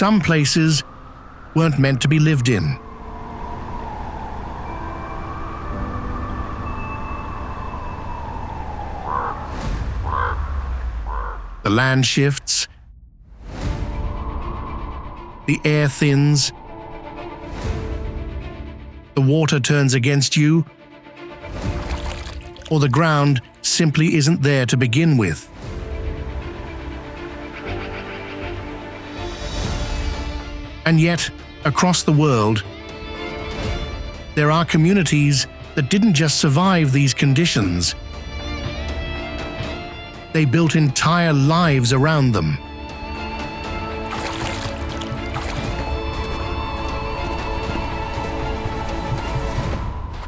some places weren't meant to be lived in. The land shifts, the air thins, the water turns against you, or the ground simply isn't there to begin with. And yet, across the world, there are communities that didn't just survive these conditions. They built entire lives around them.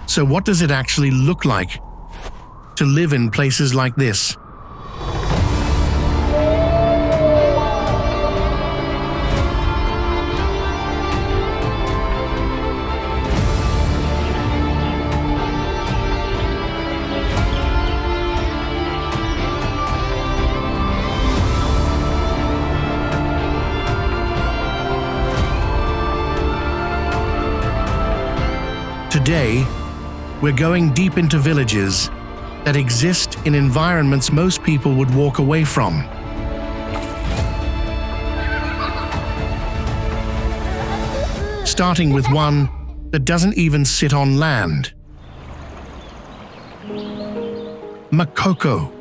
So what does it actually look like to live in places like this? Today, we're going deep into villages that exist in environments most people would walk away from. Starting with one that doesn't even sit on land. Makoko.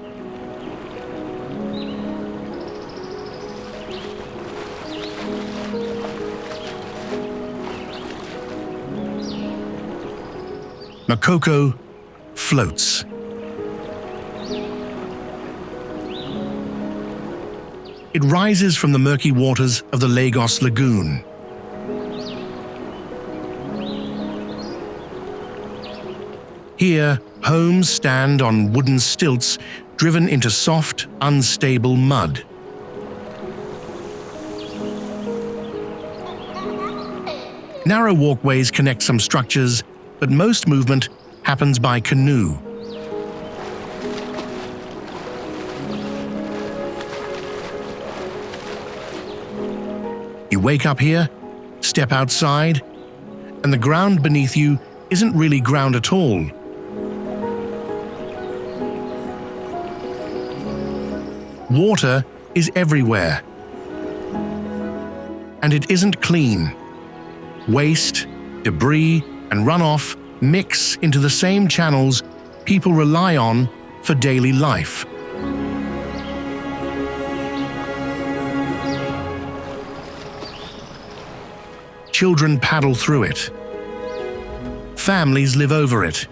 Makoko floats. It rises from the murky waters of the Lagos Lagoon. Here, homes stand on wooden stilts driven into soft, unstable mud. Narrow walkways connect some structures, but most movement happens by canoe. You wake up here, step outside, and the ground beneath you isn't really ground at all. Water is everywhere, and it isn't clean. Waste, debris, and runoff mix into the same channels people rely on for daily life. Children paddle through it. Families live over it.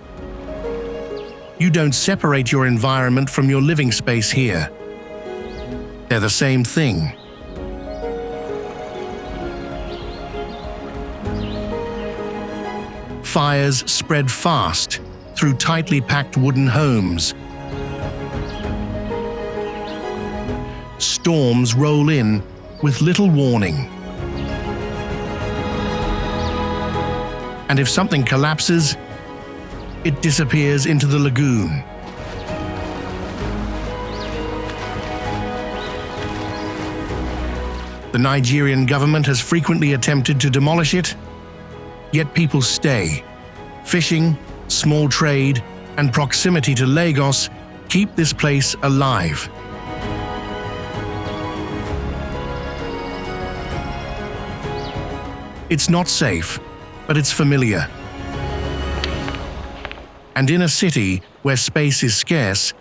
You don't separate your environment from your living space here. They're the same thing. Fires spread fast through tightly packed wooden homes. Storms roll in with little warning. And if something collapses, it disappears into the lagoon. The Nigerian government has frequently attempted to demolish it, yet people stay. Fishing, small trade, and proximity to Lagos keep this place alive. It's not safe, but it's familiar. And in a city where space is scarce,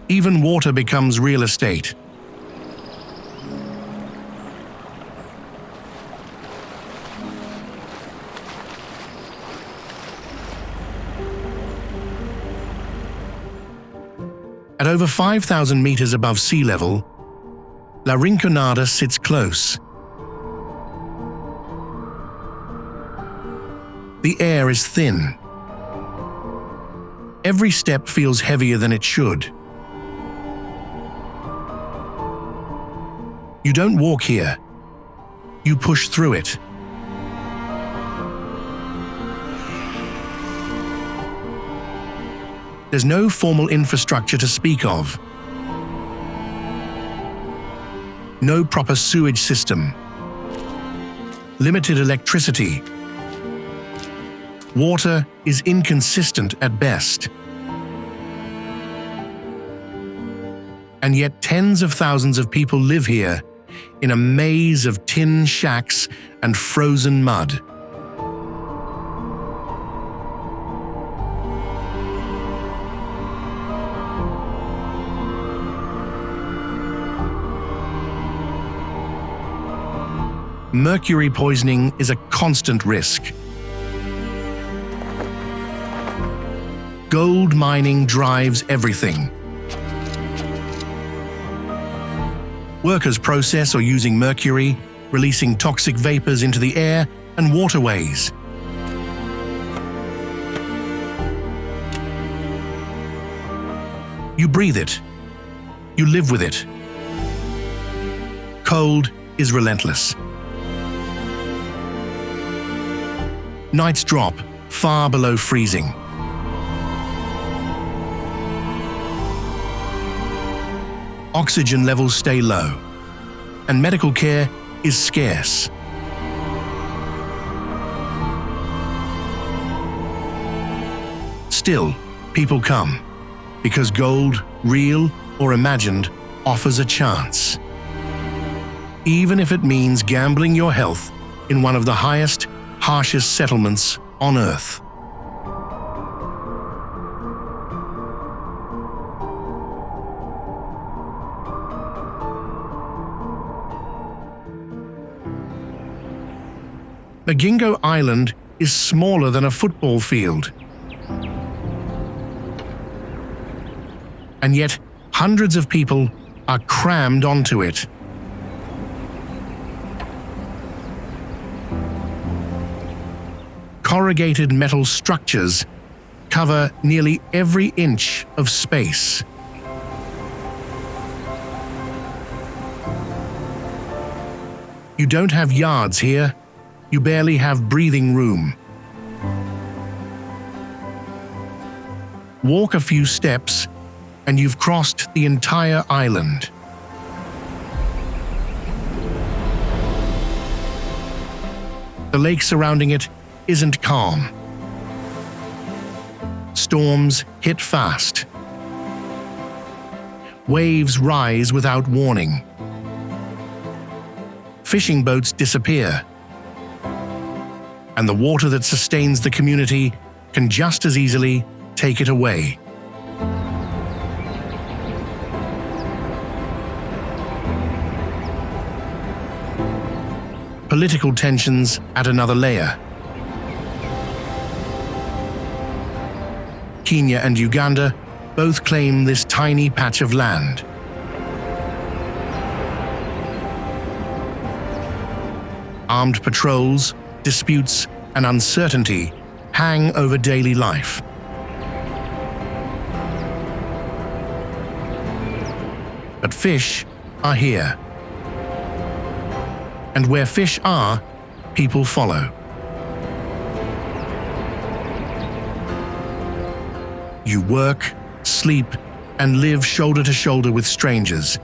even water becomes real estate. At over 5,000 meters above sea level, La Rinconada sits close. The air is thin. Every step feels heavier than it should. You don't walk here. You push through it. There's no formal infrastructure to speak of. No proper sewage system. limited electricity. Water is inconsistent at best. And yet tens of thousands of people live here in a maze of tin shacks and frozen mud. Mercury poisoning is a constant risk. Gold mining drives everything. Workers process or using mercury, releasing toxic vapors into the air and waterways. You breathe it. You live with it. Cold is relentless. Nights drop far below freezing. Oxygen levels stay low, and medical care is scarce. Still, people come, because gold, real or imagined, offers a chance. Even if it means gambling your health in one of the highest, harshest settlements on Earth. Migingo Island is smaller than a football field. And yet, hundreds of people are crammed onto it. Corrugated metal structures cover nearly every inch of space. You don't have yards here. You barely have breathing room. Walk a few steps and you've crossed the entire island. The lake surrounding it isn't calm. Storms hit fast. Waves rise without warning. Fishing boats disappear. And the water that sustains the community can just as easily take it away. Political tensions add another layer. Kenya and Uganda both claim this tiny patch of land. Armed patrols, disputes, and uncertainty hang over daily life. But fish are here. And where fish are, people follow. You work, sleep, and live shoulder to shoulder with strangers.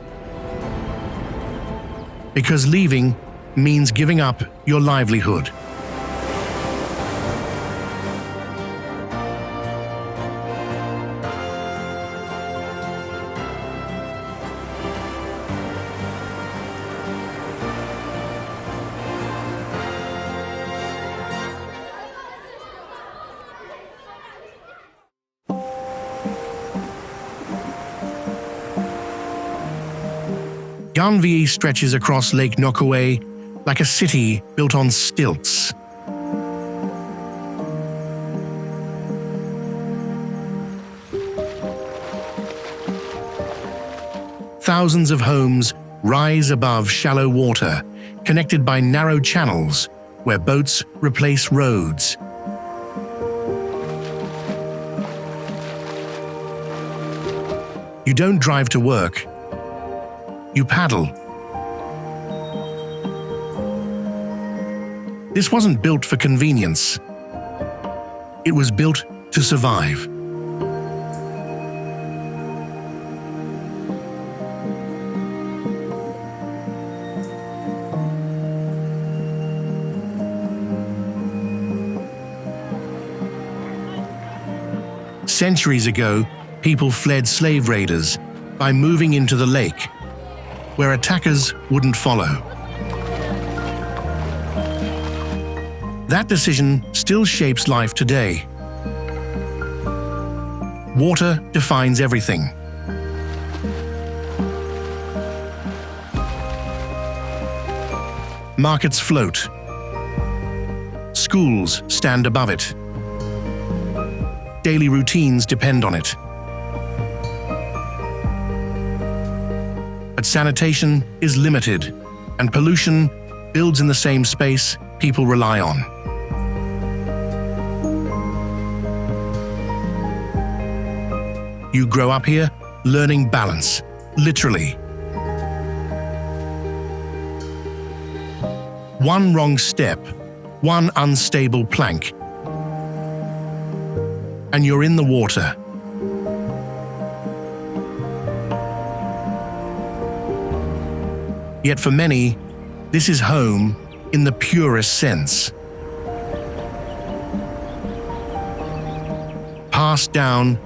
Because leaving means giving up your livelihood. Ganvié stretches across Lake Nokoué like a city built on stilts. Thousands of homes rise above shallow water, connected by narrow channels where boats replace roads. You don't drive to work. You paddle. This wasn't built for convenience. It was built to survive. Centuries ago, people fled slave raiders by moving into the lake, where attackers wouldn't follow. That decision still shapes life today. Water defines everything. Markets float. Schools stand above it. Daily routines depend on it. But sanitation is limited, and pollution builds in the same space people rely on. You grow up here learning balance, literally. One wrong step, one unstable plank, and you're in the water. Yet for many, this is home in the purest sense. Passed down,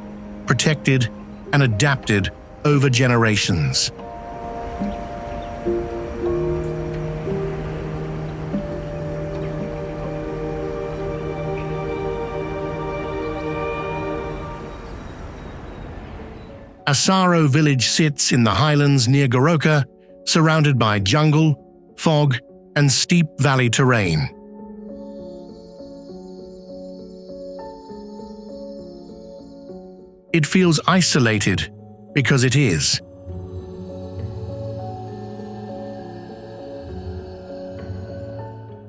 protected, and adapted over generations. Asaro Village sits in the highlands near Goroka, surrounded by jungle, fog, and steep valley terrain. It feels isolated because it is.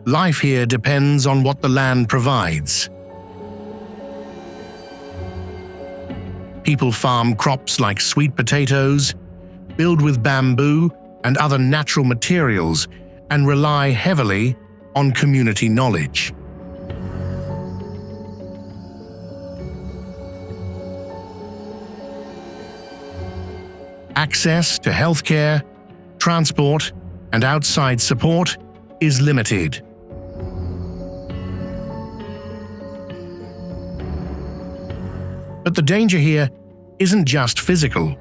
Life here depends on what the land provides. People farm crops like sweet potatoes, build with bamboo and other natural materials, and rely heavily on community knowledge. Access to healthcare, transport, and outside support is limited. But the danger here isn't just physical.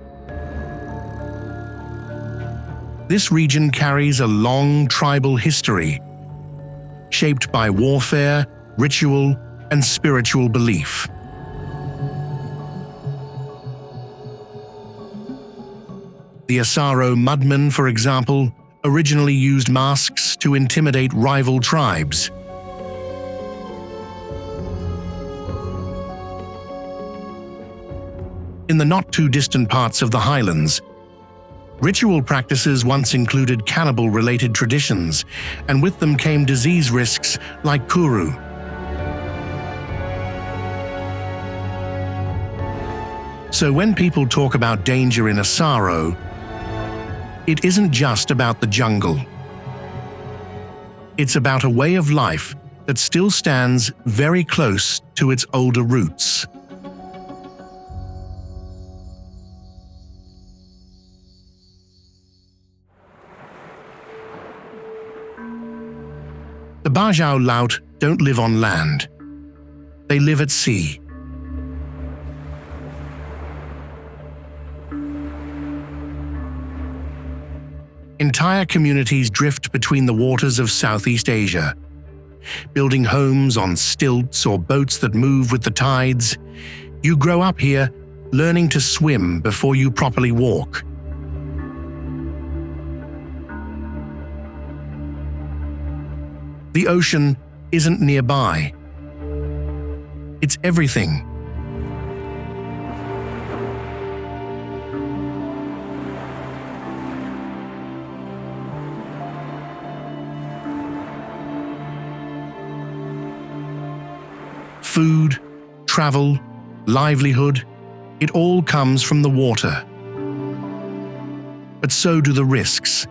This region carries a long tribal history, shaped by warfare, ritual, and spiritual belief. The Asaro mudmen, for example, originally used masks to intimidate rival tribes. In the not-too-distant parts of the highlands, ritual practices once included cannibal-related traditions, and with them came disease risks like kuru. So when people talk about danger in Asaro, it isn't just about the jungle. It's about a way of life that still stands very close to its older roots. The Bajau Laut don't live on land. They live at sea. Entire communities drift between the waters of Southeast Asia, building homes on stilts or boats that move with the tides. You grow up here, learning to swim before you properly walk. The ocean isn't nearby. It's everything. Food, travel, livelihood, it all comes from the water. But so do the risks.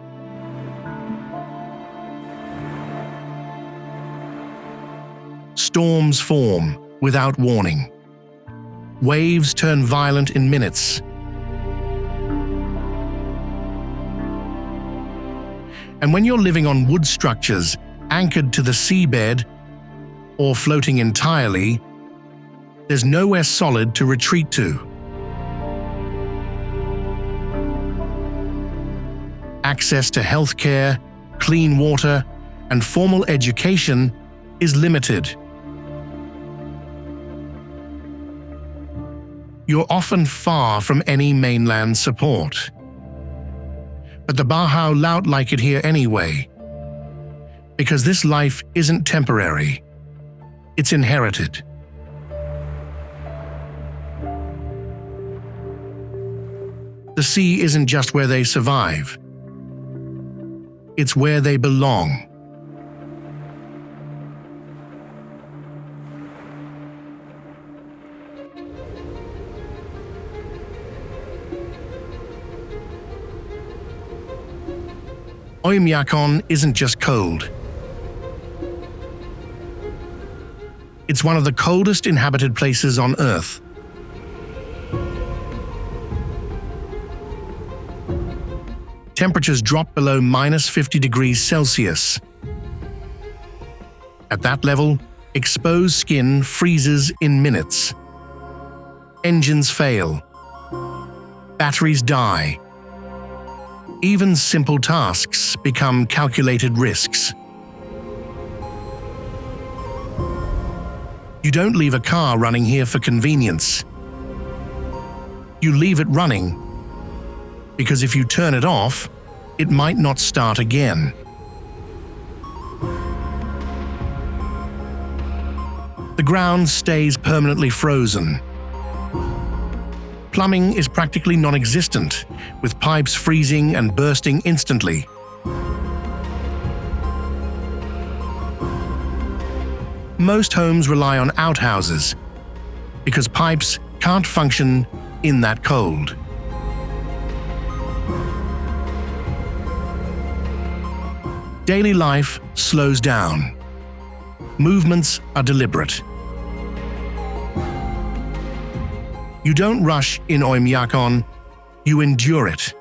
Storms form without warning. Waves turn violent in minutes. And when you're living on wood structures anchored to the seabed or floating entirely, There's nowhere solid to retreat to. Access to healthcare, clean water, and formal education is limited. You're often far from any mainland support. But the Bajau Laut like it here anyway, because this life isn't temporary, it's inherited. The sea isn't just where they survive, it's where they belong. Oymyakon isn't just cold. It's one of the coldest inhabited places on Earth. Temperatures drop below -50 degrees Celsius. At that level, exposed skin freezes in minutes. Engines fail. Batteries die. Even simple tasks become calculated risks. You don't leave a car running here for convenience. You leave it running because if you turn it off, it might not start again. The ground stays permanently frozen. Plumbing is practically non-existent, with pipes freezing and bursting instantly. Most homes rely on outhouses because pipes can't function in that cold. Daily life slows down. Movements are deliberate. You don't rush in Oymyakon, you endure it.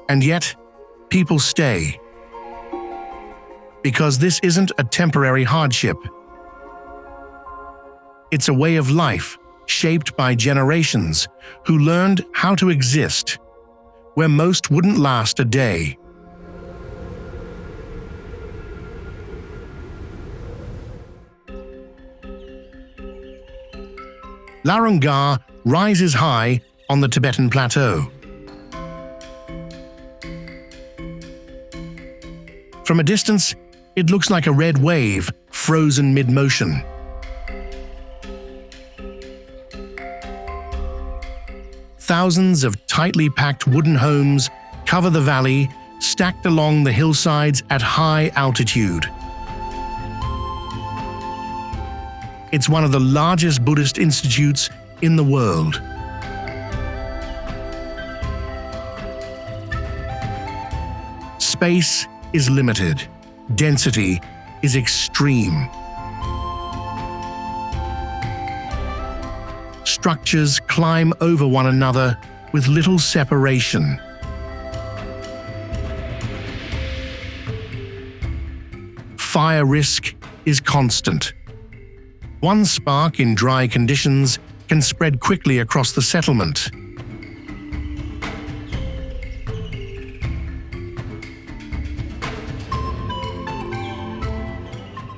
And yet, people stay. Because this isn't a temporary hardship. It's a way of life shaped by generations who learned how to exist where most wouldn't last a day. Larung Gar rises high on the Tibetan plateau. From a distance, it looks like a red wave frozen mid-motion. Thousands of tightly packed wooden homes cover the valley, stacked along the hillsides at high altitude. It's one of the largest Buddhist institutes in the world. Space is limited. Density is extreme. Structures climb over one another with little separation. Fire risk is constant. One spark in dry conditions can spread quickly across the settlement.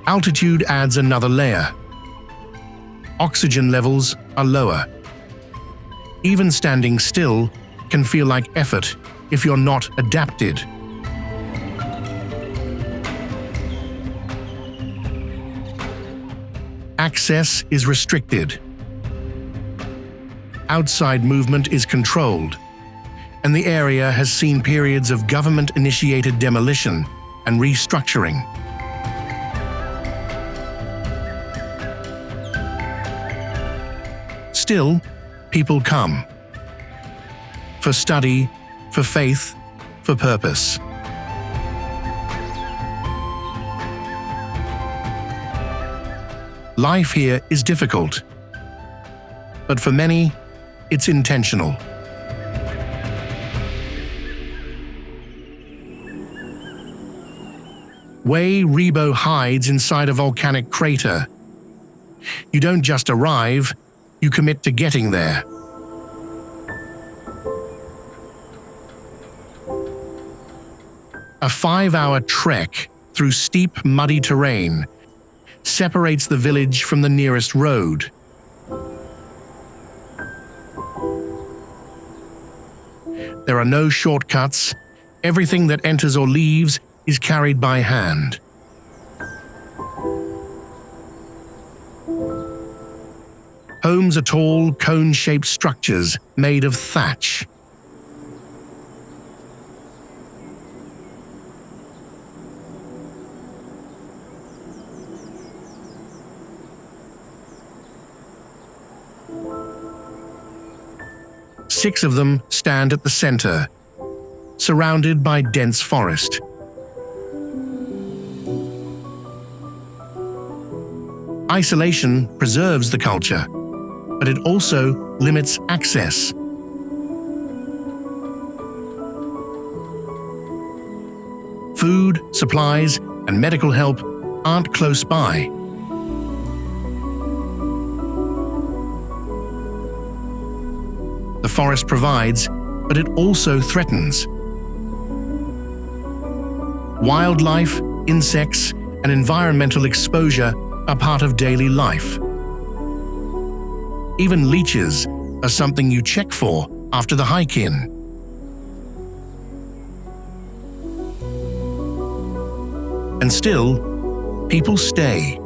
Altitude adds another layer. Oxygen levels are lower. Even standing still can feel like effort if you're not adapted. Access is restricted. Outside movement is controlled, and the area has seen periods of government-initiated demolition and restructuring. Still, people come. For study, for faith, for purpose. Life here is difficult, but for many, it's intentional. Way Rebo hides inside a volcanic crater. You don't just arrive, you commit to getting there. A 5-hour trek through steep, muddy terrain separates the village from the nearest road. There are no shortcuts. Everything that enters or leaves is carried by hand. Homes are tall, cone-shaped structures made of thatch. Six of them stand at the center, surrounded by dense forest. Isolation preserves the culture, but it also limits access. Food, supplies, and medical help aren't close by. The forest provides, but it also threatens. Wildlife, insects, and environmental exposure are part of daily life. Even leeches are something you check for after the hike-in. And still, people stay.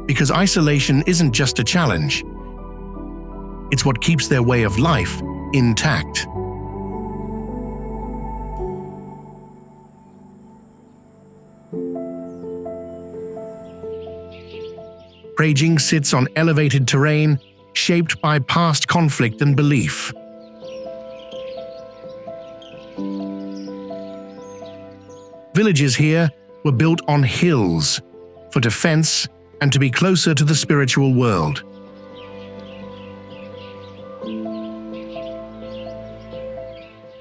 Because isolation isn't just a challenge. It's what keeps their way of life intact. Praijing sits on elevated terrain shaped by past conflict and belief. Villages here were built on hills for defense and to be closer to the spiritual world.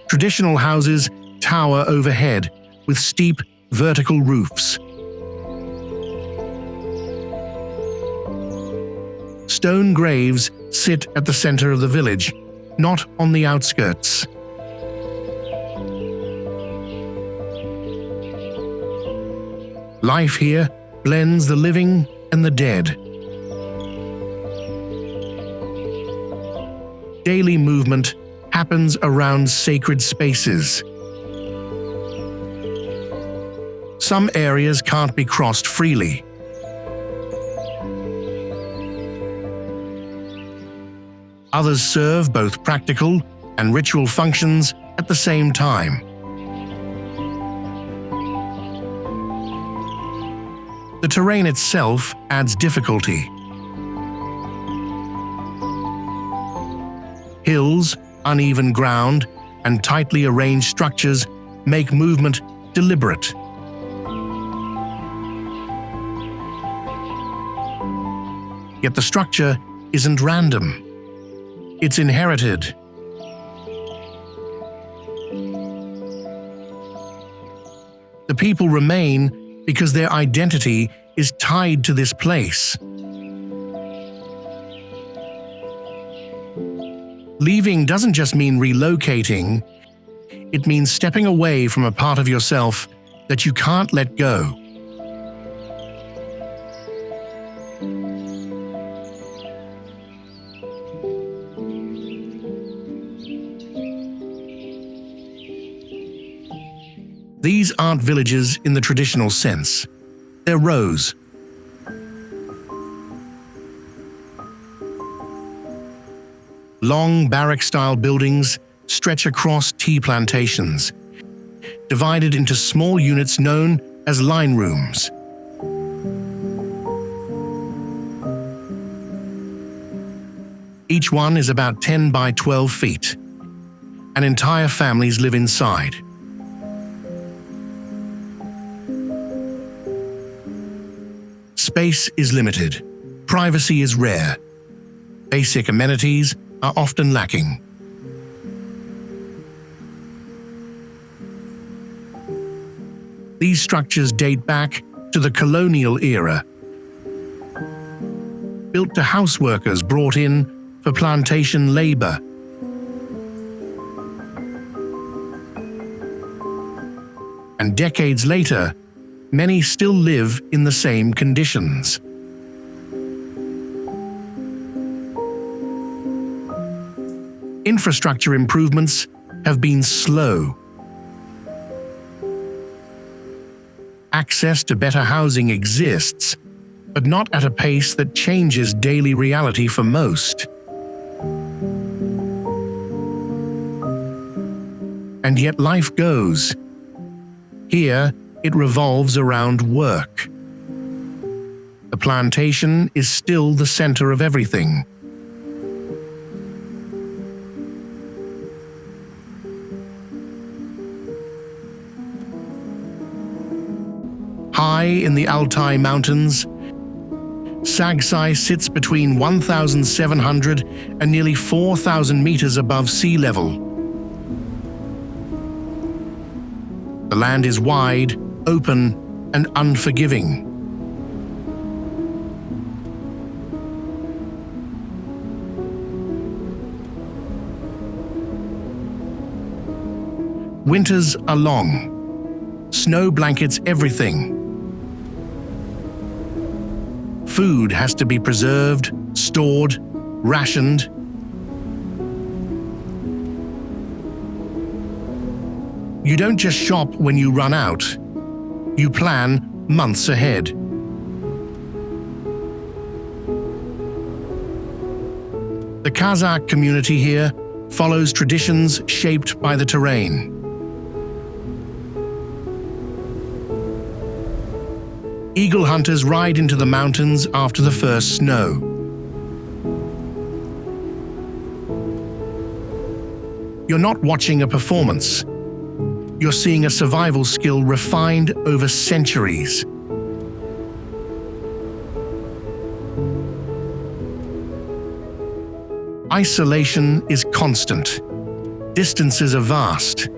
Traditional houses tower overhead with steep, vertical roofs. Stone graves sit at the center of the village, not on the outskirts. Life here blends the living and the dead. Daily movement happens around sacred spaces. Some areas can't be crossed freely. Others serve both practical and ritual functions at the same time. The terrain itself adds difficulty. Hills, uneven ground, and tightly arranged structures make movement deliberate. Yet the structure isn't random. It's inherited. The people remain because their identity is tied to this place. Leaving doesn't just mean relocating, it means stepping away from a part of yourself that you can't let go. These aren't villages in the traditional sense. They're rows. Long barrack-style buildings stretch across tea plantations, divided into small units known as line rooms. Each one is about 10 by 12 feet, and entire families live inside. Space is limited, privacy is rare, basic amenities are often lacking. These structures date back to the colonial era, built to house workers brought in for plantation labor. And decades later, many still live in the same conditions. Infrastructure improvements have been slow. Access to better housing exists, but not at a pace that changes daily reality for most. And yet life goes. Here, it revolves around work. The plantation is still the center of everything. High in the Altai Mountains, Sagsai sits between 1,700 and nearly 4,000 meters above sea level. The land is wide, open, and unforgiving. Winters are long. Snow blankets everything. Food has to be preserved, stored, rationed. You don't just shop when you run out. You plan months ahead. The Kazakh community here follows traditions shaped by the terrain. Eagle hunters ride into the mountains after the first snow. You're not watching a performance. You're seeing a survival skill refined over centuries. Isolation is constant. Distances are vast.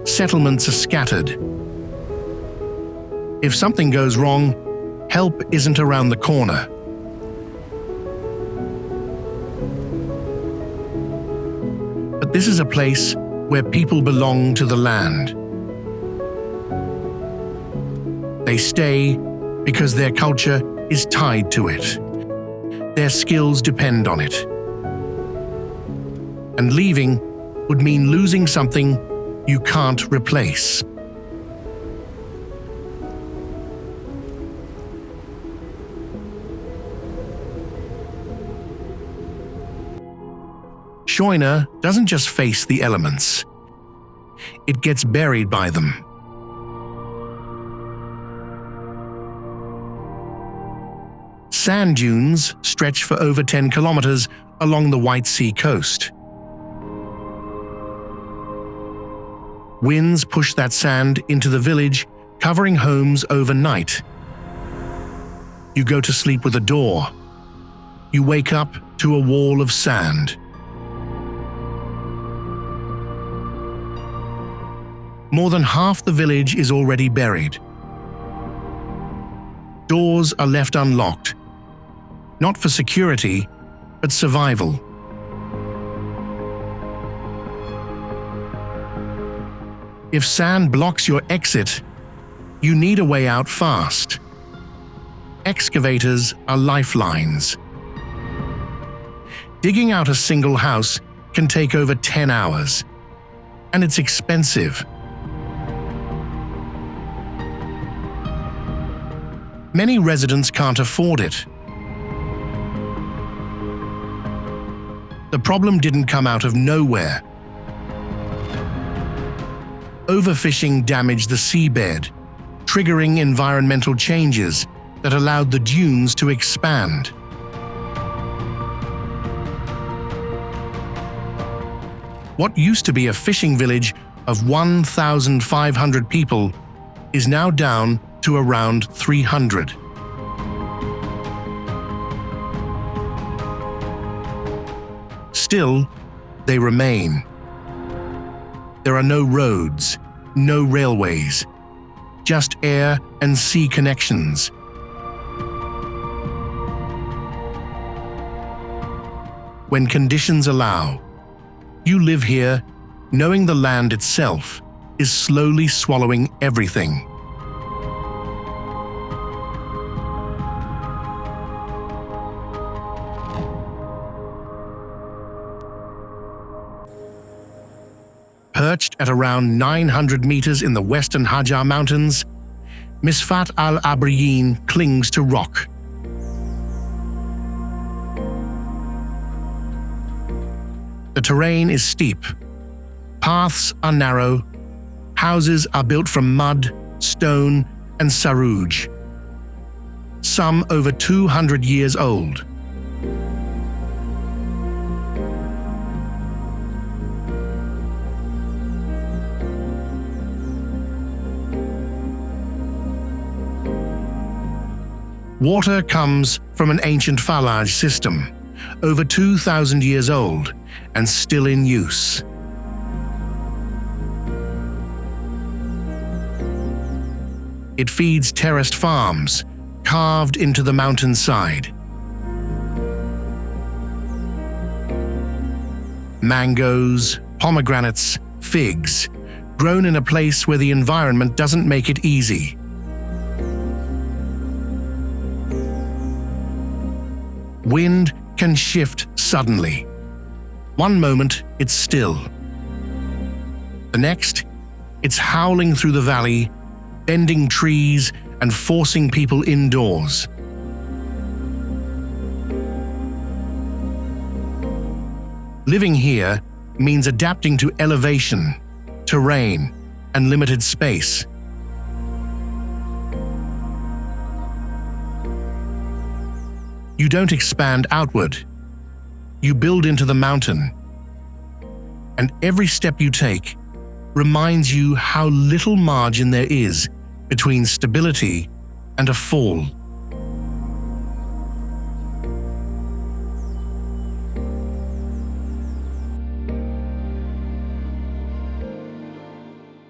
Settlements are scattered. If something goes wrong, help isn't around the corner. But this is a place where people belong to the land. They stay because their culture is tied to it. Their skills depend on it. And leaving would mean losing something you can't replace. Shoyna doesn't just face the elements. It gets buried by them. Sand dunes stretch for over 10 kilometers along the White Sea coast. Winds push that sand into the village, covering homes overnight. You go to sleep with a door. You wake up to a wall of sand. More than half the village is already buried. Doors are left unlocked, not for security, but survival. If sand blocks your exit, you need a way out fast. Excavators are lifelines. Digging out a single house can take over 10 hours, and it's expensive. Many residents can't afford it. The problem didn't come out of nowhere. Overfishing damaged the seabed, triggering environmental changes that allowed the dunes to expand. What used to be a fishing village of 1,500 people is now down to around 300. Still, they remain. There are no roads, no railways, just air and sea connections. When conditions allow, you live here knowing the land itself is slowly swallowing everything. Perched at around 900 meters in the western Bajau Mountains, Misfat Al Abriyeen clings to rock. The terrain is steep, paths are narrow, houses are built from mud, stone, and saruj, some over 200 years old. Water comes from an ancient village system, over 2,000 years old and still in use. It feeds terraced farms carved into the mountainside. Mangoes, pomegranates, figs, grown in a place where the environment doesn't make it easy. Wind can shift suddenly. One moment, it's still. The next, it's howling through the valley, bending trees and forcing people indoors. Living here means adapting to elevation, terrain, and limited space. You don't expand outward. You build into the mountain. And every step you take reminds you how little margin there is between stability and a fall.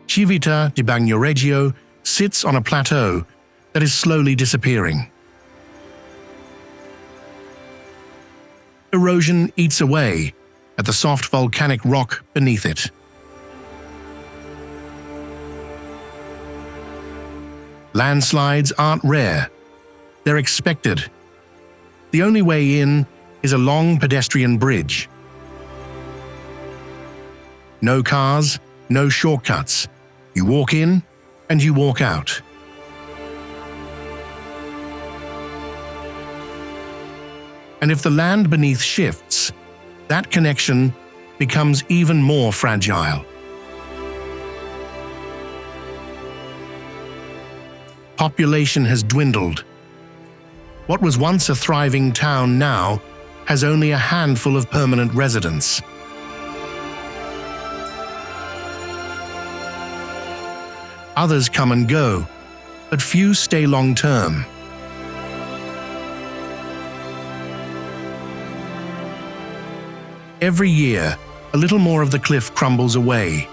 Civita di Bagnoregio sits on a plateau that is slowly disappearing. Erosion eats away at the soft volcanic rock beneath it. Landslides aren't rare. They're expected. The only way in is a long pedestrian bridge. No cars, no shortcuts. You walk in and you walk out. And if the land beneath shifts, that connection becomes even more fragile. Population has dwindled. What was once a thriving town now has only a handful of permanent residents. Others come and go, but few stay long-term. Every year, a little more of the cliff crumbles away.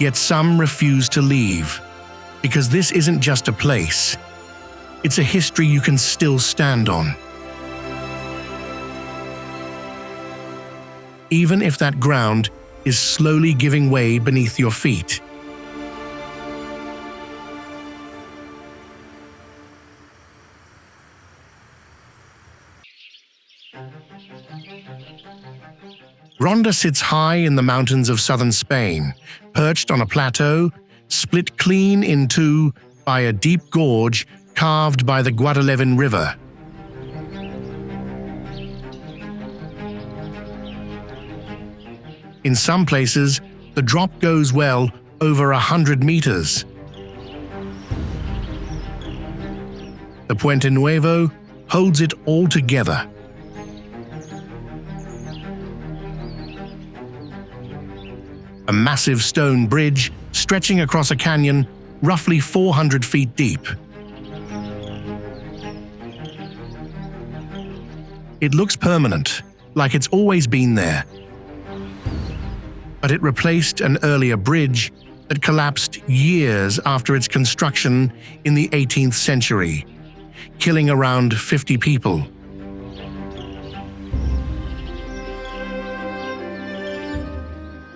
Yet some refuse to leave, because this isn't just a place. It's a history you can still stand on. Even if that ground is slowly giving way beneath your feet. Ronda sits high in the mountains of southern Spain, perched on a plateau, split clean in two by a deep gorge carved by the Guadalquivir River. In some places, the drop goes well over 100 meters. The Puente Nuevo holds it all together. A massive stone bridge stretching across a canyon roughly 400 feet deep. It looks permanent, like it's always been there. but it replaced an earlier bridge that collapsed years after its construction in the 18th century, killing around 50 people.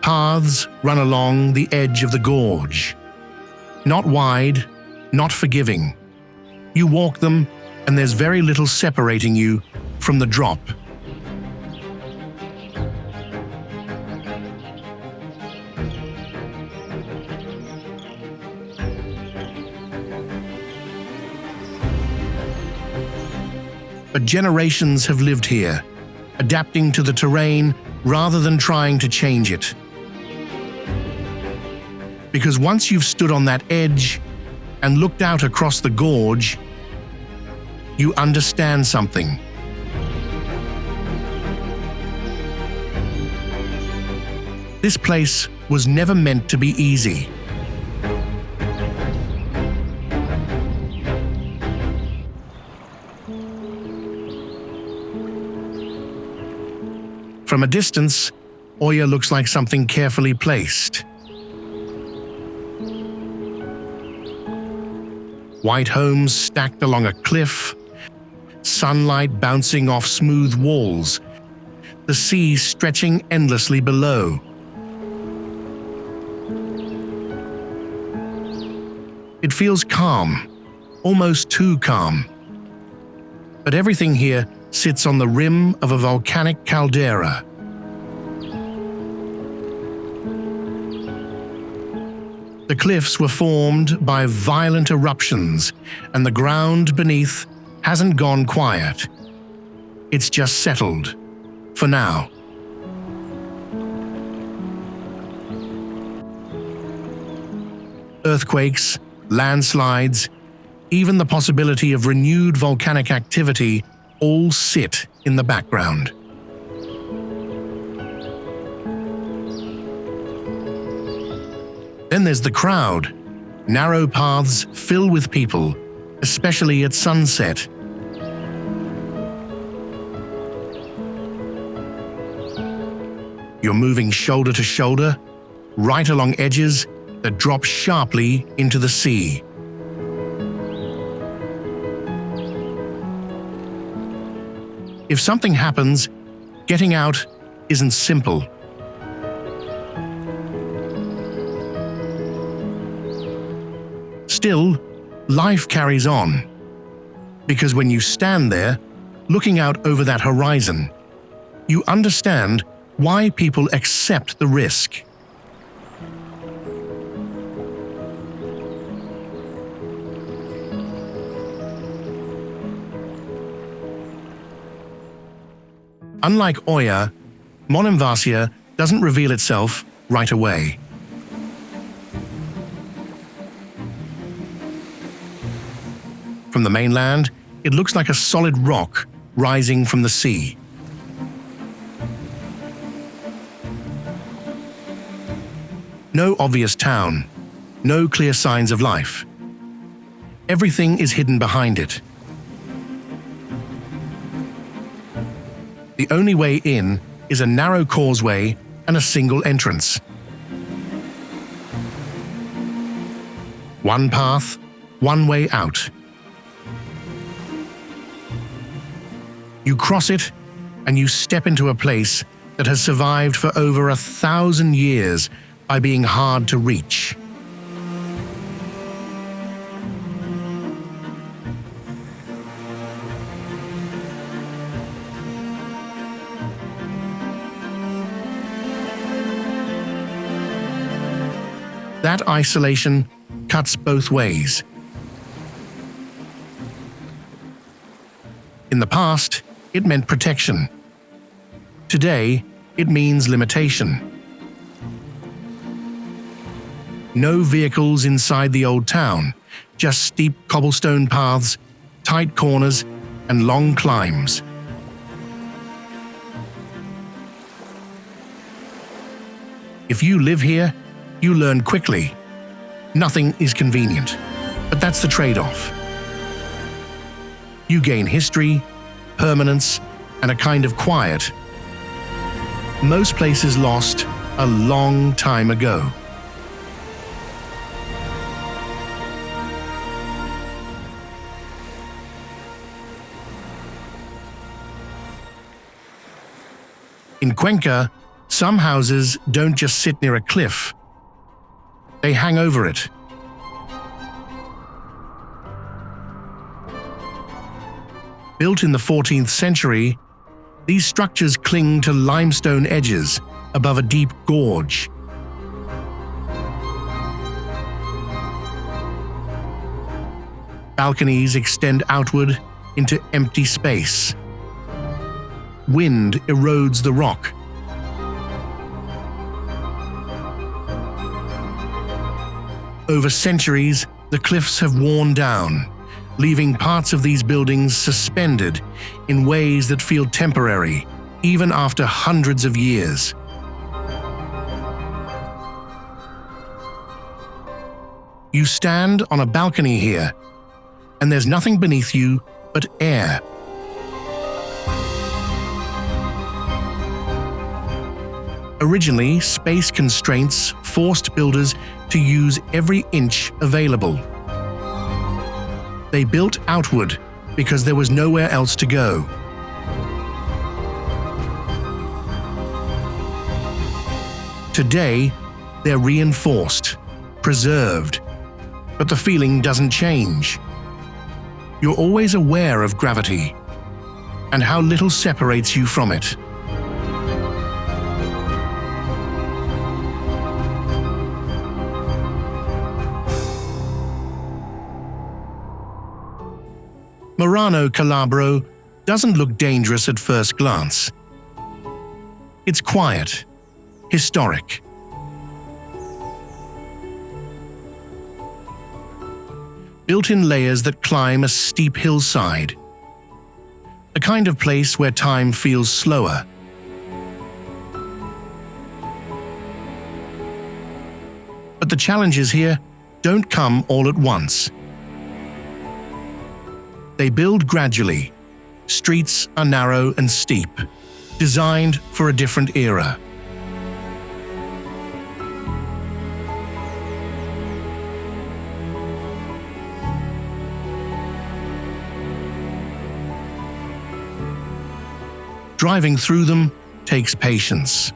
Paths run along the edge of the gorge. Not wide, not forgiving. You walk them, and there's very little separating you from the drop. But generations have lived here, adapting to the terrain rather than trying to change it. Because once you've stood on that edge and looked out across the gorge, you understand something. This place was never meant to be easy. From a distance, Oya looks like something carefully placed. White homes stacked along a cliff, sunlight bouncing off smooth walls, the sea stretching endlessly below. It feels calm, almost too calm. But everything here sits on the rim of a volcanic caldera. The cliffs were formed by violent eruptions, and the ground beneath hasn't gone quiet. It's just settled, for now. Earthquakes, landslides, even the possibility of renewed volcanic activity all sit in the background. Then there's the crowd. Narrow paths fill with people, especially at sunset. You're moving shoulder to shoulder, right along edges that drop sharply into the sea. If something happens, getting out isn't simple. Still, life carries on. Because when you stand there, looking out over that horizon, you understand why people accept the risk. Unlike Oya, Monemvasia doesn't reveal itself right away. From the mainland, it looks like a solid rock rising from the sea. No obvious town, no clear signs of life. Everything is hidden behind it. The only way in is a narrow causeway and a single entrance. One path, one way out. You cross it, and you step into a place that has survived for over 1,000 years by being hard to reach. That isolation cuts both ways. In the past, it meant protection. Today, it means limitation. No vehicles inside the old town, just steep cobblestone paths, tight corners, and long climbs. If you live here, you learn quickly. Nothing is convenient, but that's the trade-off. You gain history, permanence, and a kind of quiet. Most places lost, a long time ago. In Cuenca, some houses don't just sit near a cliff, they hang over it. Built in the 14th century, these structures cling to limestone edges above a deep gorge. Balconies extend outward into empty space. Wind erodes the rock. Over centuries, the cliffs have worn down, leaving parts of these buildings suspended in ways that feel temporary, even after hundreds of years. You stand on a balcony here, and there's nothing beneath you but air. Originally, space constraints forced builders to use every inch available. They built outward because there was nowhere else to go. Today, they're reinforced, preserved, but the feeling doesn't change. You're always aware of gravity and how little separates you from it. Morano Calabro doesn't look dangerous at first glance. It's quiet, historic. Built in layers that climb a steep hillside. A kind of place where time feels slower. But the challenges here don't come all at once. They build gradually. Streets are narrow and steep, designed for a different era. Driving through them takes patience.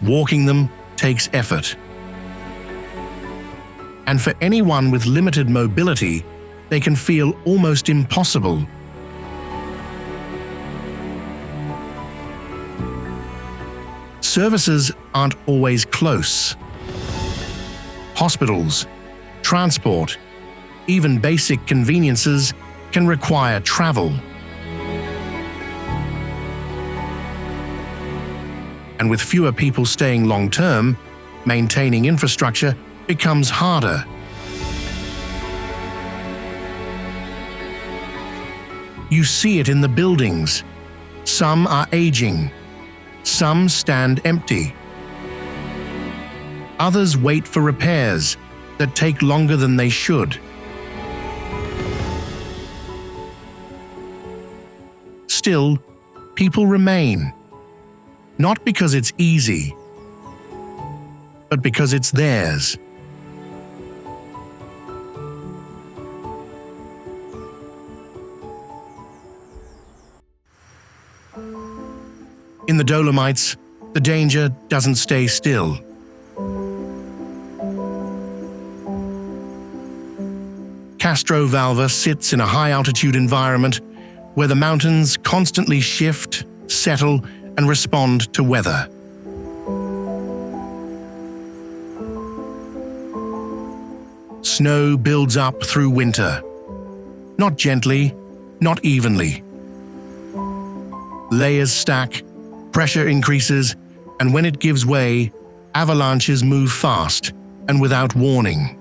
Walking them takes effort. And for anyone with limited mobility, they can feel almost impossible. Services aren't always close. Hospitals, transport, even basic conveniences can require travel. And with fewer people staying long-term, maintaining infrastructure becomes harder. You see it in the buildings. Some are aging. Some stand empty. Others wait for repairs that take longer than they should. Still, people remain. Not because it's easy, but because it's theirs. In the Dolomites, the danger doesn't stay still. Castrovalva sits in a high-altitude environment where the mountains constantly shift, settle, and respond to weather. Snow builds up through winter. Not gently, not evenly. Layers stack, pressure increases, and when it gives way, avalanches move fast and without warning.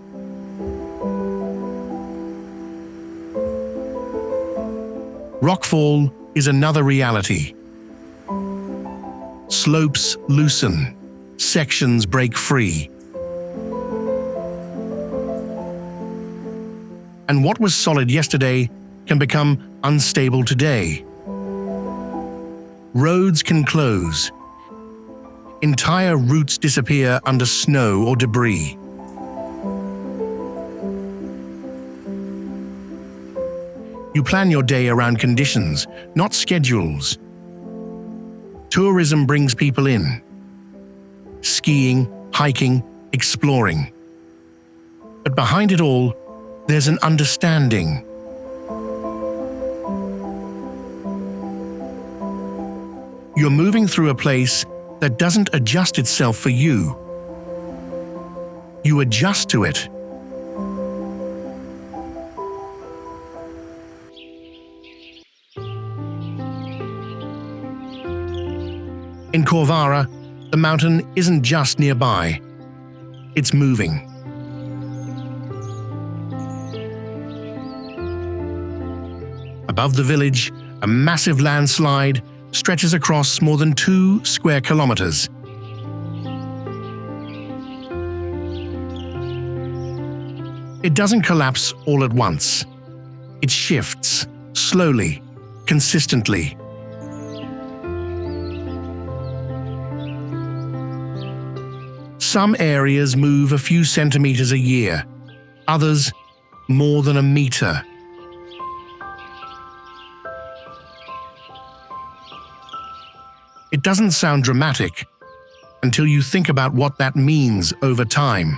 Rockfall is another reality. Slopes loosen, sections break free. And what was solid yesterday can become unstable today. Roads can close. Entire routes disappear under snow or debris. You plan your day around conditions, not schedules. Tourism brings people in. Skiing, hiking, exploring. But behind it all, there's an understanding. You're moving through a place that doesn't adjust itself for you. You adjust to it. In Corvara, the mountain isn't just nearby. It's moving. Above the village, a massive landslide stretches across more than 2 square kilometers. It doesn't collapse all at once. It shifts, slowly, consistently. Some areas move a few centimeters a year, others more than a meter. It doesn't sound dramatic until you think about what that means over time.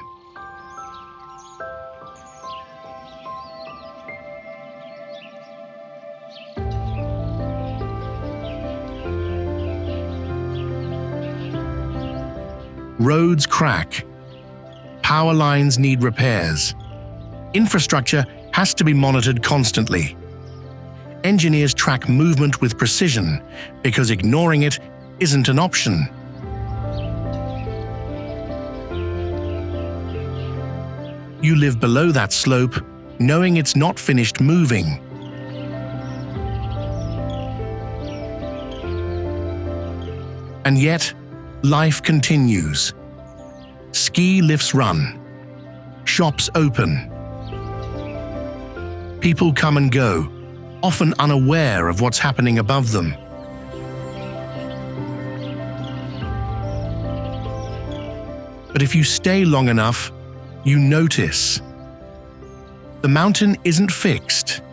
Roads crack. Power lines need repairs. Infrastructure has to be monitored constantly. Engineers track movement with precision because ignoring it isn't an option. You live below that slope, knowing it's not finished moving. And yet, life continues. Ski lifts run. Shops open. People come and go, often unaware of what's happening above them. But if you stay long enough, you notice. The mountain isn't fixed.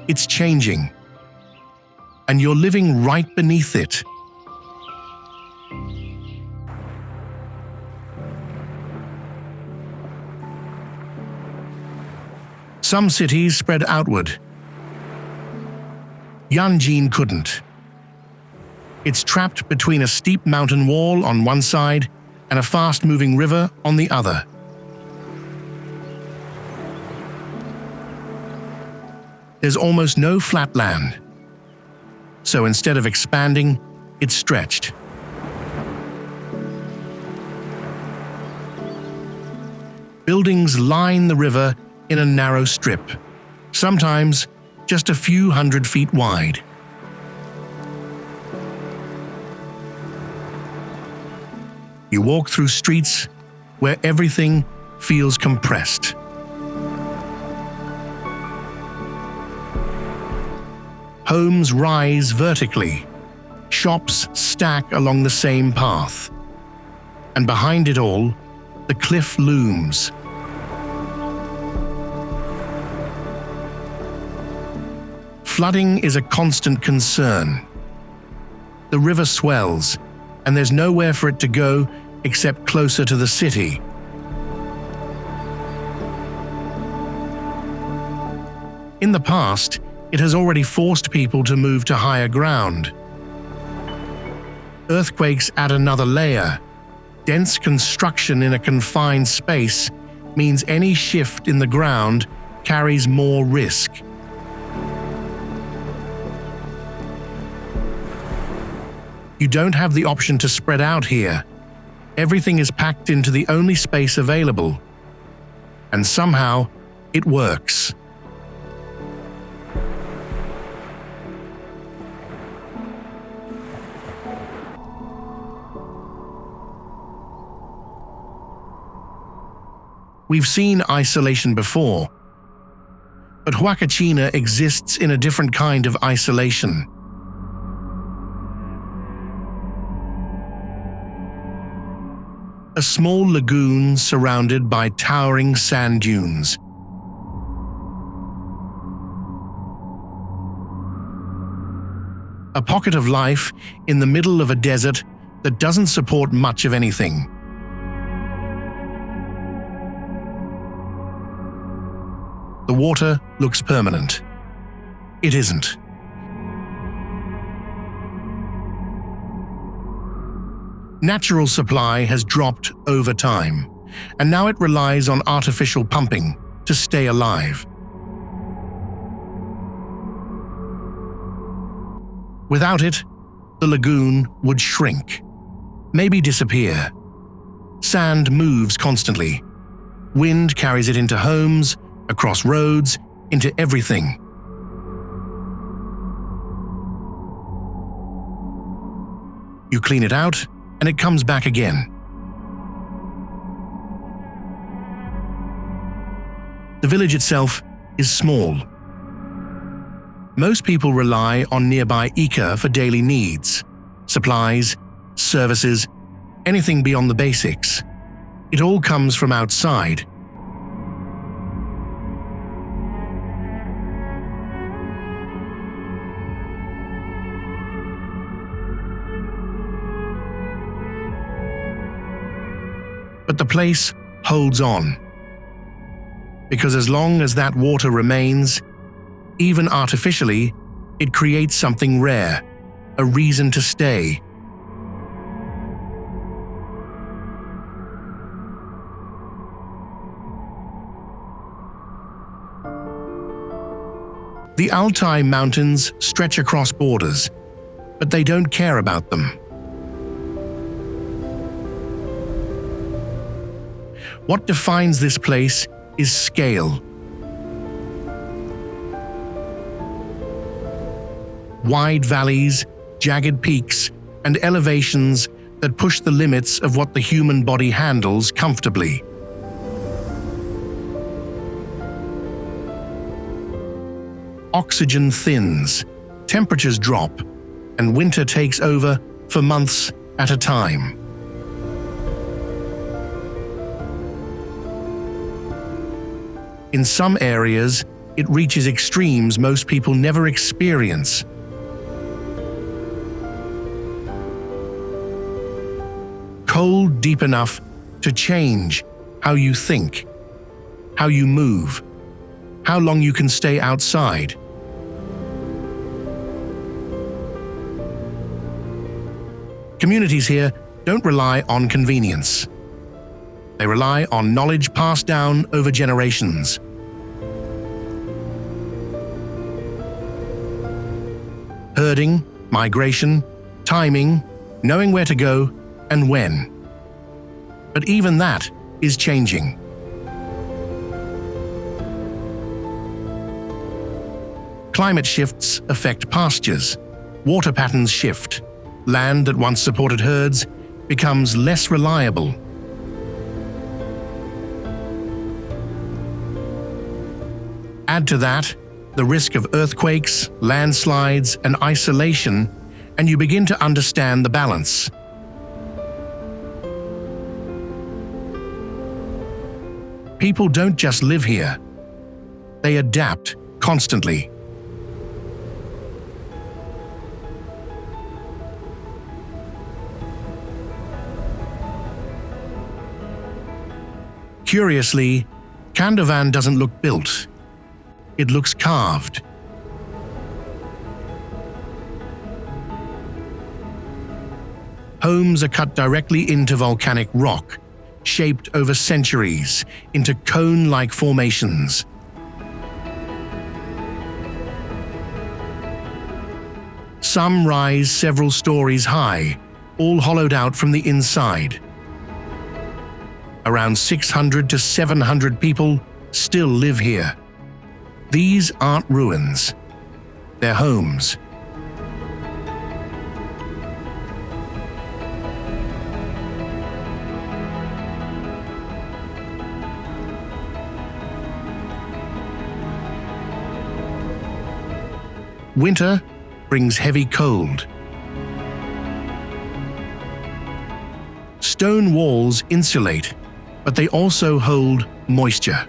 It's changing. And you're living right beneath it. Some cities spread outward. Yanjin couldn't. It's trapped between a steep mountain wall on one side and a fast-moving river on the other. There's almost no flat land. So instead of expanding, it's stretched. Buildings line the river in a narrow strip, sometimes just a few hundred feet wide. You walk through streets where everything feels compressed. Homes rise vertically, shops stack along the same path, and behind it all, the cliff looms. Flooding is a constant concern. The river swells, and there's nowhere for it to go except closer to the city. In the past, it has already forced people to move to higher ground. Earthquakes add another layer. Dense construction in a confined space means any shift in the ground carries more risk. You don't have the option to spread out here. Everything is packed into the only space available. And somehow, it works. We've seen isolation before, but Huacachina exists in a different kind of isolation. a small lagoon surrounded by towering sand dunes. A pocket of life in the middle of a desert that doesn't support much of anything. The water looks permanent. It isn't. Natural supply has dropped over time, and now it relies on artificial pumping to stay alive. Without it, the lagoon would shrink, maybe disappear. Sand moves constantly. Wind carries it into homes, across roads, into everything. You clean it out, and it comes back again. The village itself is small. Most people rely on nearby Ika for daily needs, supplies, services, anything beyond the basics. It all comes from outside. But the place holds on. Because as long as that water remains, even artificially, it creates something rare, a reason to stay. The Altai Mountains stretch across borders, but they don't care about them. What defines this place is scale. Wide valleys, jagged peaks, and elevations that push the limits of what the human body handles comfortably. Oxygen thins, temperatures drop, and winter takes over for months at a time. In some areas, it reaches extremes most people never experience. Cold deep enough to change how you think, how you move, how long you can stay outside. Communities here don't rely on convenience. They rely on knowledge passed down over generations. Herding, migration, timing, knowing where to go and when. But even that is changing. Climate shifts affect pastures. Water patterns shift. Land that once supported herds becomes less reliable. Add to that the risk of earthquakes, landslides, and isolation, and you begin to understand the balance. People don't just live here. They adapt constantly. Curiously, Kandovan doesn't look built. It looks carved. Homes are cut directly into volcanic rock, shaped over centuries into cone-like formations. Some rise several stories high, all hollowed out from the inside. Around 600 to 700 people still live here. These aren't ruins. They're homes. Winter brings heavy cold. Stone walls insulate, but they also hold moisture.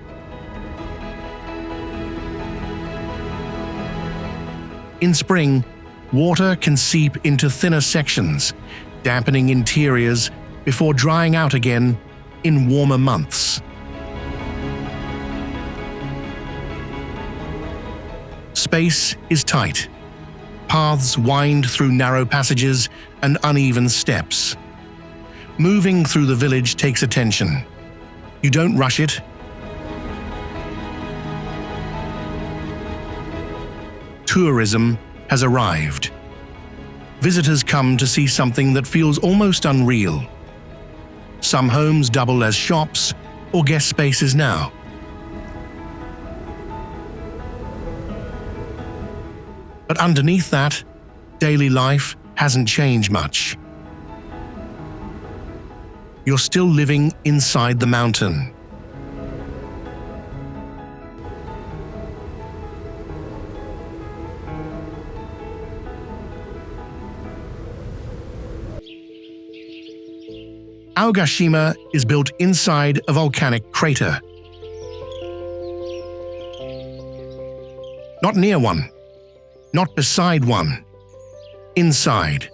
In spring, water can seep into thinner sections, dampening interiors before drying out again in warmer months. Space is tight. Paths wind through narrow passages and uneven steps. Moving through the village takes attention. You don't rush it. Tourism has arrived. Visitors come to see something that feels almost unreal. Some homes double as shops or guest spaces now. But underneath that, daily life hasn't changed much. You're still living inside the mountain. Aogashima is built inside a volcanic crater. Not near one, not beside one, inside.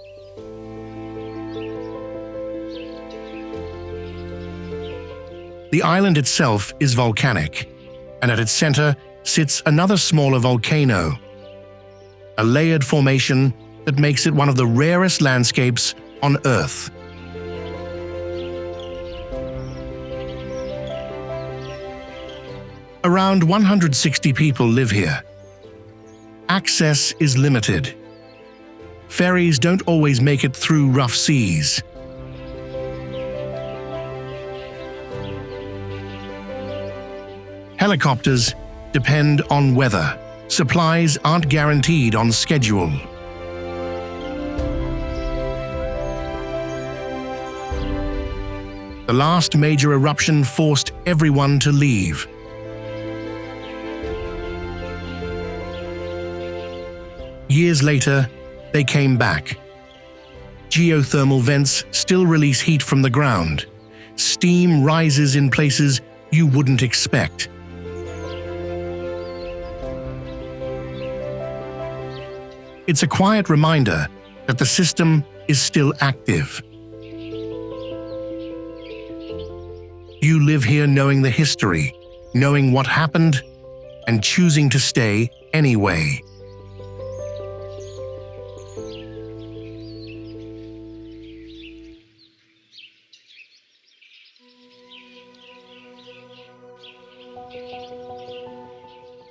The island itself is volcanic, and at its center sits another smaller volcano, a layered formation that makes it one of the rarest landscapes on Earth. Around 160 people live here. Access is limited. Ferries don't always make it through rough seas. Helicopters depend on weather. Supplies aren't guaranteed on schedule. The last major eruption forced everyone to leave. Years later, they came back. Geothermal vents still release heat from the ground. Steam rises in places you wouldn't expect. It's a quiet reminder that the system is still active. You live here knowing the history, knowing what happened, and choosing to stay anyway.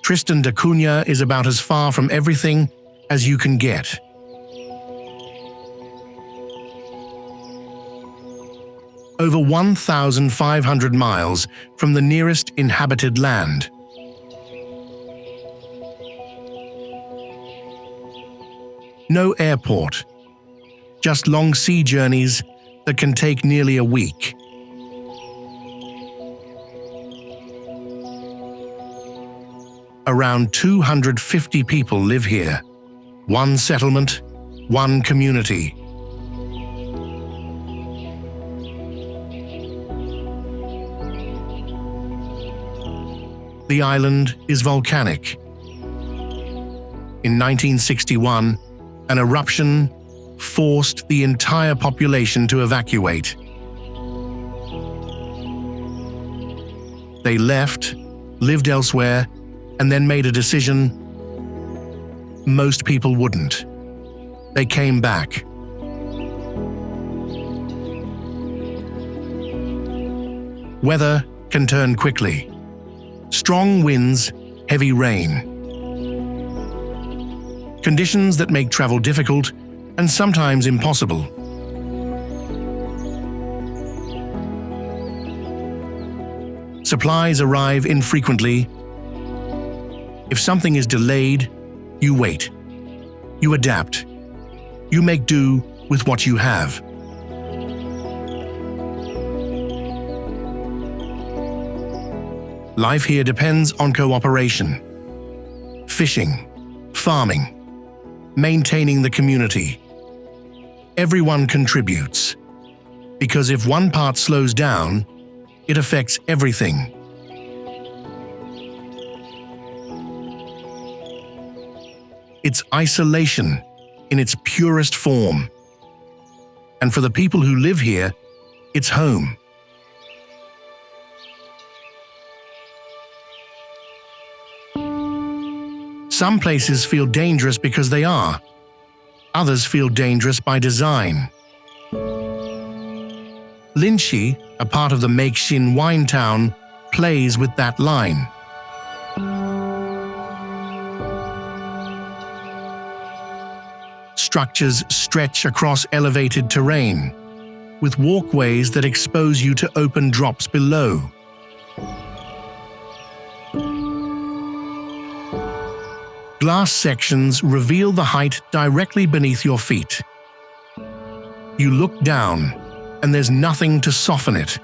Tristan da Cunha is about as far from everything as you can get. Over 1,500 miles from the nearest inhabited land. No airport, just long sea journeys that can take nearly a week. Around 250 people live here. One settlement, one community. The island is volcanic. In 1961, an eruption forced the entire population to evacuate. They left, lived elsewhere, and then made a decision most people wouldn't. They came back. Weather can turn quickly. Strong winds, heavy rain. Conditions that make travel difficult and sometimes impossible. Supplies arrive infrequently. If something is delayed, you wait. You adapt. You make do with what you have. Life here depends on cooperation. Fishing, farming, maintaining the community. Everyone contributes. Because if one part slows down, it affects everything. It's isolation in its purest form. And for the people who live here, it's home. Some places feel dangerous because they are. Others feel dangerous by design. Linchi, a part of the Meixin wine town, plays with that line. Structures stretch across elevated terrain, with walkways that expose you to open drops below. Glass sections reveal the height directly beneath your feet. You look down, and there's nothing to soften it.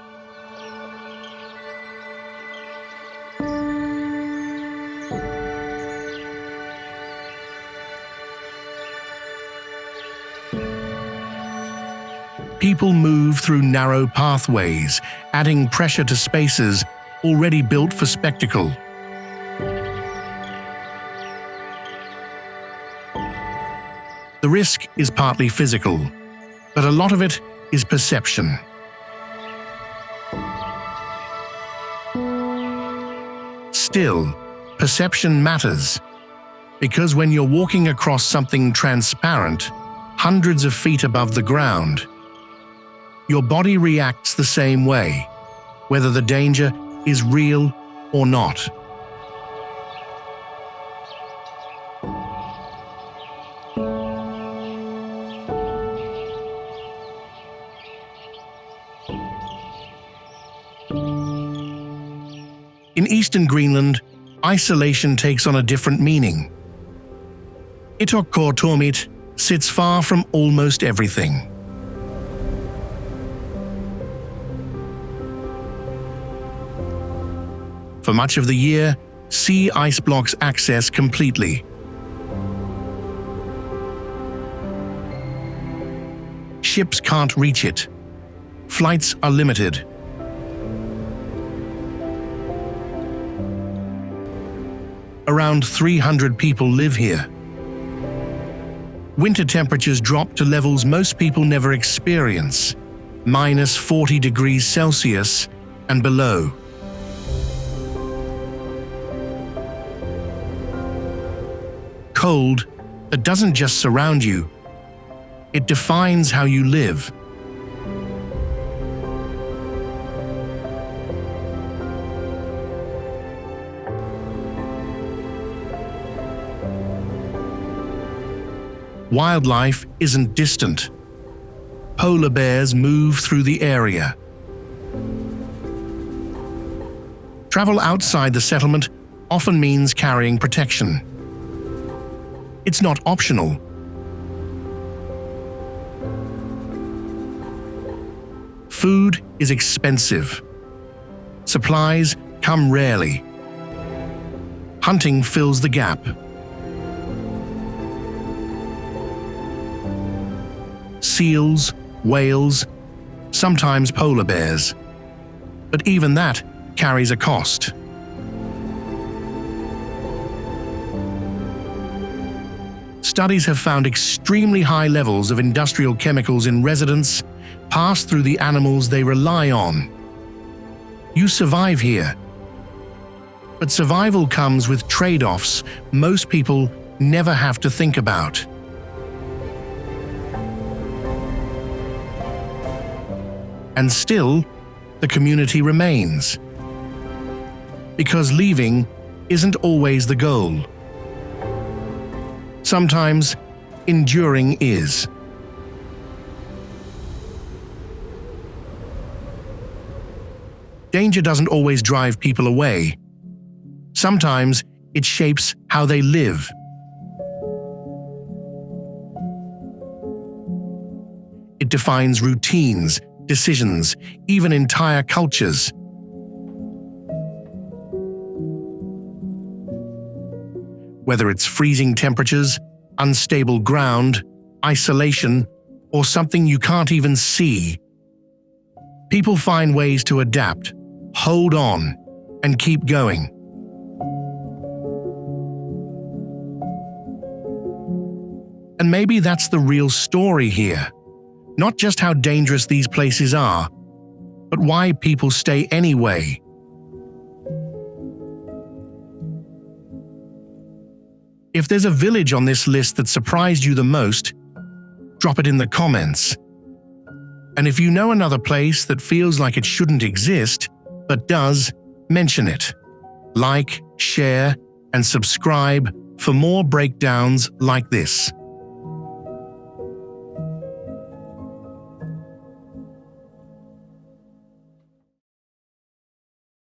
People move through narrow pathways, adding pressure to spaces already built for spectacle. The risk is partly physical, but a lot of it is perception. Still, perception matters, because when you're walking across something transparent, hundreds of feet above the ground, your body reacts the same way, whether the danger is real or not. In eastern Greenland, isolation takes on a different meaning. Itokkortormit sits far from almost everything. For much of the year, sea ice blocks access completely. Ships can't reach it. Flights are limited. Around 300 people live here. Winter temperatures drop to levels most people never experience, minus 40 degrees Celsius and below. Cold that doesn't just surround you, it defines how you live. Wildlife isn't distant. Polar bears move through the area. Travel outside the settlement often means carrying protection. It's not optional. Food is expensive. Supplies come rarely. Hunting fills the gap. Seals, whales, sometimes polar bears. But even that carries a cost. Studies have found extremely high levels of industrial chemicals in residents pass through the animals they rely on. You survive here. But survival comes with trade-offs most people never have to think about. And still, the community remains. Because leaving isn't always the goal. Sometimes, enduring is. Danger doesn't always drive people away. Sometimes, it shapes how they live. It defines routines, decisions, even entire cultures. Whether it's freezing temperatures, unstable ground, isolation, or something you can't even see, People find ways to adapt, hold on, and keep going. And maybe that's the real story here. Not just how dangerous these places are, but why people stay anyway. If there's a village on this list that surprised you the most, drop it in the comments. And if you know another place that feels like it shouldn't exist, but does, mention it. Like, share, and subscribe for more breakdowns like this.